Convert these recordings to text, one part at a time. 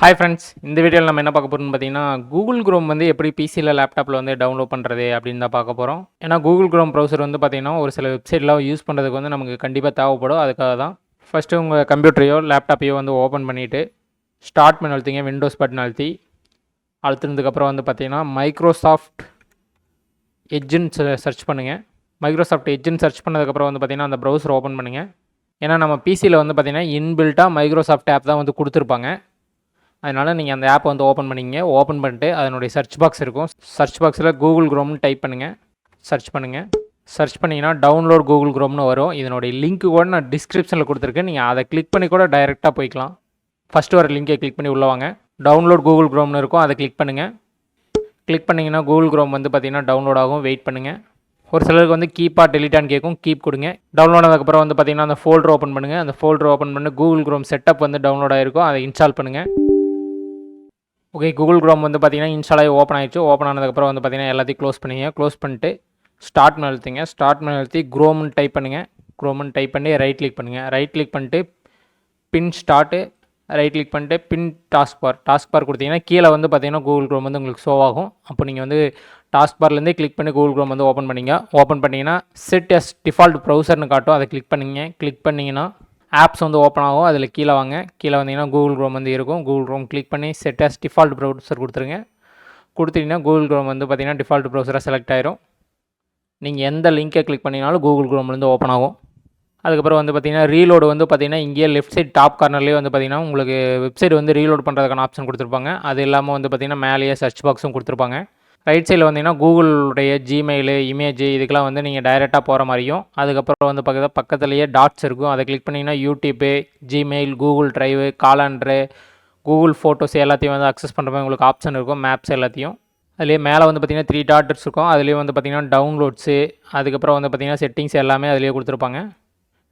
Hi friends, இந்த வீடியோவில் நம்ம என்ன பார்க்க போகிறோம்னு பார்த்தீங்கன்னா, கூகுள் குரோம் வந்து எப்படி பிசியில் லேப்டாப்பில் வந்து டவுன்லோட் பண்ணுறது அப்படின்னு தான் பார்க்க போகிறோம். ஏன்னா கூகுள் குரோம் ப்ரௌசர் வந்து பார்த்தீங்கன்னா ஒரு சில வெப்சைட்லாம் யூஸ் பண்ணுறதுக்கு வந்து நமக்கு கண்டிப்பாக தேவைப்படும். அதுக்காக தான் ஃபஸ்ட்டு உங்கள் கம்ப்யூட்டரையோ லேப்டாப்பையோ வந்து ஓப்பன் பண்ணிவிட்டு ஸ்டார்ட் பண்ணி அழுத்திங்க. விண்டோஸ் பட்டன் அழுத்தினதுக்கப்புறம் வந்து பார்த்தீங்கன்னா மைக்ரோசாஃப்ட் எட்ஜுன்னு சர்ச் பண்ணுங்கள். மைக்ரோசாஃப்ட் எட்ஜுன்னு சர்ச் பண்ணதுக்கப்புறம் வந்து பார்த்தீங்கன்னா அந்த ப்ரௌசர் ஓப்பன் பண்ணுங்கள். ஏன்னா நம்ம பிசியில் வந்து பார்த்தீங்கன்னா இன்பில்ட்டாக மைக்ரோசாஃப்ட் ஆப் தான் வந்து கொடுத்துருப்பாங்க. அதனால் நீங்கள் அந்த ஆப்பை வந்து ஓப்பன் பண்ணிங்க. ஓப்பன் பண்ணிட்டு அதனுடைய சர்ச் பாக்ஸ் இருக்கும். சர்ச் பாக்ஸில் கூகுள் குரோம்னு டைப் பண்ணுங்கள். சர்ச் பண்ணிங்கன்னா டவுன்லோட் கூகுள் குரோம்னு வரும். இதனுடைய லிங்க்கு கூட நான் டிஸ்கிரிப்ஷனில் கொடுத்துருக்கேன். நீங்கள் அதை கிளிக் பண்ணி கூட டைரெக்டாக போய்க்கலாம். ஃபஸ்ட்டு வர லிங்கை கிளிக் பண்ணி உள்ளே வாங்க. டவுன்லோட் கூகுள் குரோம்னு இருக்கும், அதை கிளிக் பண்ணுங்கள். கிளிக் பண்ணிங்கன்னா கூகுள் குரோம் வந்து பார்த்திங்கன்னா டவுன்லோட் ஆகும். வெயிட் பண்ணுங்கள். ஒரு சிலருக்கு வந்து கீப்பா டெலிட்டான்னு கேட்கும், கீப் கொடுங்க. டவுன்லோட் ஆனதுக்கப்புறம் வந்து பார்த்திங்கன்னா அந்த ஃபோல்டர் ஓப்பன் பண்ணுங்கள். அந்த ஃபோல்டர் ஓப்பன் பண்ணி கூகுள் குரோம் செட்டப் வந்து டவுன்லோட் ஆகிருக்கும், அதை இன்ஸ்டால் பண்ணுங்கள். ஓகே, கூகுள் குரோம் வந்து பார்த்திங்கன்னா இன்ஸ்டால் ஆகி ஓப்பன் ஆகிடுச்சு. ஓப்பன் ஆனதுக்கப்புறம் வந்து பார்த்திங்கன்னா எல்லாத்தையும் க்ளோஸ் பண்ணிங்க. க்ளோஸ் பண்ணிட்டு ஸ்டார்ட் பண்ணி அழுத்திங்க. ஸ்டார்ட் பண்ணி அழுத்தி குரோம்னு டைப் பண்ணுங்கள். குரோம்னு டைப் பண்ணி ரைட் கிளிக் பண்ணுங்கள். ரைட் கிளிக் பண்ணிட்டு பின் ஸ்டார்ட்டு, ரைட் கிளிக் பண்ணிட்டு பின் டாஸ்க் பார் கொடுத்தீங்கன்னா கீழே வந்து பார்த்திங்கன்னா கூகுள் குரோம் வந்து உங்களுக்கு ஷோ ஆகும். அப்போ நீங்கள் வந்து டாஸ்க் பார்லேருந்தே கிளிக் பண்ணி கூகுள் குரோம் வந்து ஓப்பன் பண்ணிங்க. ஓப்பன் பண்ணிங்கன்னா செட் எஸ் டிஃபால்ட் ப்ரௌசர்னு காட்டும், அதை கிளிக் பண்ணிங்க. கிளிக் பண்ணிங்கன்னா ஆப்ஸ் வந்து ஓப்பன் ஆகும். அதில் கீழே வாங்க. கீழே வந்தீங்கன்னா கூகுள் குரோம் வந்து இருக்கும். கூகுள் குரோம் கிளிக் பண்ணி செட் ஆஸ் டிஃபால்ட் ப்ரௌசர் கொடுத்துருங்க. கொடுத்தீங்கன்னா கூகுள் குரோம் வந்து பார்த்திங்கன்னா டிஃபால்ட் ப்ரௌசராக செலக்ட் ஆயிரும். நீங்கள் எந்த லிங்கை கிளிக் பண்ணினாலும் கூகுள் குரோம்லேருந்து ஓப்பன் ஆகும். அதுக்கப்புறம் வந்து பார்த்திங்கன்னா ரீலோடு வந்து பார்த்திங்கன்னா இங்கேயே லெஃப்ட் சைட் டாப் கார்னர்லேயே வந்து பார்த்திங்கன்னா உங்களுக்கு வெப்சைட் வந்து ரீலோட் பண்ணுறதுக்கான ஆப்ஷன் கொடுத்துருப்பாங்க. அது இல்லாமல் வந்து பார்த்திங்கன்னா மேலேயே சர்ச் பாக்ஸும் கொடுத்துருப்பாங்க. ரைட் சைடில் வந்தீங்கன்னா கூகுளுடைய ஜிமெயிலு, இமேஜ் இதுக்கெல்லாம் வந்து நீங்கள் டைரெக்டாக போகிற மாதிரியும், அதுக்கப்புறம் வந்து பக்கத்துலேயே டாட்ஸ் இருக்கும். அதை கிளிக் பண்ணிங்கன்னா YouTube, Gmail, Google drive, calendar, Google photos எல்லாத்தையும் வந்து அக்சஸ் பண்ணுற மாதிரி உங்களுக்கு ஆப்ஷன் இருக்கும். மேப்ஸ் எல்லாத்தையும் அதுலேயே மேலே வந்து பார்த்திங்கன்னா 3 டாட்ஸ் இருக்கும். அதுலேயே வந்து பார்த்திங்கன்னா டவுன்லோட்ஸு, அதுக்கப்புறம் வந்து பார்த்திங்கன்னா செட்டிங்ஸ் எல்லாமே அதிலேயே கொடுத்துருப்பாங்க.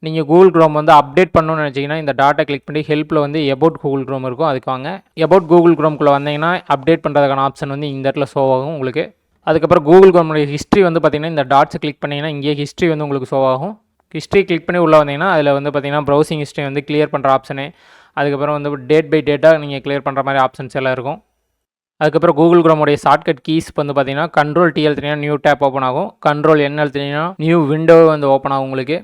நீங்கள் கூகுள் குரோம் வந்து அப்டேட் பண்ணணும்னு நினச்சிங்கன்னா இந்த டாட்டா கிளிக் பண்ணி ஹெல்ப்பில் வந்து எபவுட் கூகுள் குரோம் இருக்கும், அதுக்கு வாங்க. எபவுட் கூகுள் குரோம்குள்ளே வந்தீங்கன்னா அப்டேட் பண்ணுறதுக்கான ஆப்ஷன் வந்து இந்த இடத்துல ஷோ ஆகும் உங்களுக்கு. அதுக்கப்புறம் கூகுள் குரோமுடைய ஹிஸ்ட்ரி வந்து பார்த்திங்கன்னா இந்த டாட்ஸை கிளிக் பண்ணிங்கன்னா இங்கேயே ஹிஸ்ட்ரி வந்து உங்களுக்கு ஷோ ஆகும். ஹிஸ்ட்ரி கிளிக் பண்ணி உள்ளே வந்தீங்கன்னா அதில் வந்து பார்த்திங்கன்னா ப்ரௌசிங் ஹிஸ்ட்ரி வந்து கிளியர் பண்ணுற ஆப்ஷனு, அதுக்கப்புறம் வந்து டேட் பை டேட்டாக நீங்கள் கிளியர் பண்ணுற மாதிரி ஆப்ஷன்ஸ் எல்லாம் இருக்கும். அதுக்கப்புறம் கூகுள் குரோமுடைய ஷார்ட்கட் கீஸ் வந்து பார்த்திங்கன்னா கண்ட்ரோல் டி அழுத்தினீங்கன்னா நியூ டேப் ஓப்பன் ஆகும். கண்ட்ரோல் என் அழுத்தினீங்கன்னா நியூ விண்டோ வந்து ஓப்பன் ஆகும் உங்களுக்கு.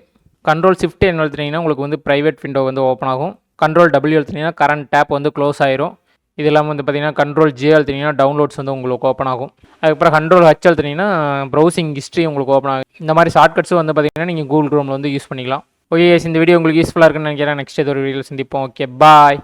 கண்ட்ரோல் ஷிஃப்ட் என்ன அழுத்தினீங்கன்னா உங்களுக்கு வந்து ப்ரைவேட் விண்டோ வந்து ஓப்பன் ஆகும். கண்ட்ரோல் டபிள்யூ அழுத்தினீங்கன்னா கரண்ட் டேப் வந்து க்ளோஸ் ஆயிரும். இது இல்லாமல் வந்து பார்த்திங்கன்னா கண்ட்ரோல் ஜே அழுத்தினீங்கன்னா டவுன்லோட்ஸ் வந்து உங்களுக்கு ஓப்பன் ஆகும். அதுக்கப்புறம் கண்ட்ரோல் ஹச் அழுத்தினீங்கன்னா ப்ரௌசிங் ஹிஸ்ட்ரி உங்களுக்கு ஓப்பன் ஆகும். இந்த மாதிரி ஷார்ட்கட்ஸும் வந்து பார்த்திங்கன்னா நீங்கள் கூகுள் குரோமில் வந்து யூஸ் பண்ணிக்கலாம். ஓகே, இந்த வீடியோ உங்களுக்கு யூஸ்ஃபுல்லாக இருக்குன்னு நினைக்கிறேன். நெக்ஸ்ட் ஏதோ ஒரு வீடியோவில் சந்திப்போம். ஓகே, பாய்.